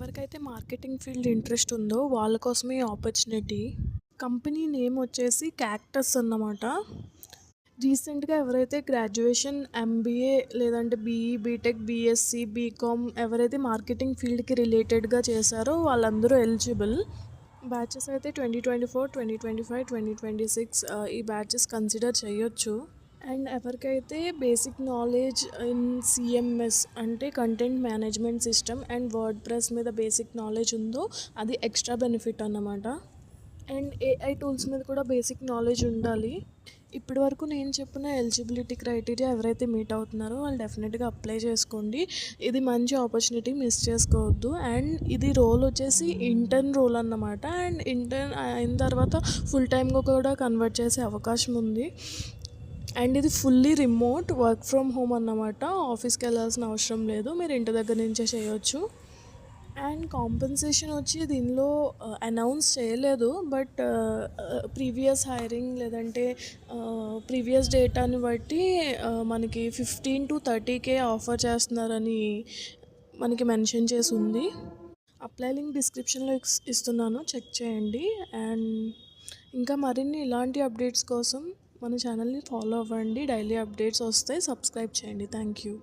ఎవరికైతే marketing field interest ఉందో వాళ్ళ కోసమే ఈ ఆపర్చునిటీ. కంపెనీ నేమ్ వచ్చేసి క్యాక్టస్ అన్నమాట. రీసెంట్గా ఎవరైతే గ్రాడ్యుయేషన్ ఎంబీఏ లేదంటే బీఈ బీటెక్ బీఎస్సీ బీకామ్ ఎవరైతే మార్కెటింగ్ ఫీల్డ్కి రిలేటెడ్గా చేశారో వాళ్ళందరూ ఎలిజిబుల్. బ్యాచెస్ అయితే 2024, 2025, 2026 ఈ బ్యాచెస్ కన్సిడర్ చేయొచ్చు. అండ్ ఎవరికైతే బేసిక్ నాలెడ్జ్ ఇన్ సిఎంఎస్ అంటే content management system and word press మీద బేసిక్ నాలెడ్జ్ ఉందో అది ఎక్స్ట్రా బెనిఫిట్ అన్నమాట. అండ్ ఏఐ టూల్స్ మీద కూడా బేసిక్ నాలెడ్జ్ ఉండాలి. ఇప్పటి వరకు నేను చెప్పిన ఎలిజిబిలిటీ క్రైటీరియా ఎవరైతే మీట్ అవుతున్నారో వాళ్ళు డెఫినెట్గా అప్లై చేసుకోండి. ఇది మంచి ఆపర్చునిటీ, మిస్ చేసుకోవద్దు. అండ్ ఇది రోల్ వచ్చేసి ఇంటర్న్ రోల్ అన్నమాట. అండ్ ఇంటర్న్ అయిన తర్వాత ఫుల్ టైమ్గా కూడా కన్వర్ట్ చేసే అవకాశం ఉంది. అండ్ ఇది fully remote work from home అన్నమాట. ఆఫీస్కి వెళ్ళాల్సిన అవసరం లేదు, మీరు ఇంటి దగ్గర నుంచే చేయొచ్చు. అండ్ కాంపెన్సేషన్ వచ్చి దీనిలో అనౌన్స్ చేయలేదు, బట్ ప్రీవియస్ హైరింగ్ లేదంటే ప్రీవియస్ డేటాని బట్టి మనకి 15 to 30K ఆఫర్ చేస్తున్నారని మనకి మెన్షన్ చేసి ఉంది. అప్లై లింక్ డిస్క్రిప్షన్లో ఇస్తున్నాను, చెక్ చేయండి. అండ్ ఇంకా మరిన్ని ఇలాంటి అప్డేట్స్ కోసం మన ఛానల్ని ఫాలో అవ్వండి. డైలీ అప్డేట్స్ వస్తాయి, సబ్స్క్రైబ్ చేయండి. Thank you.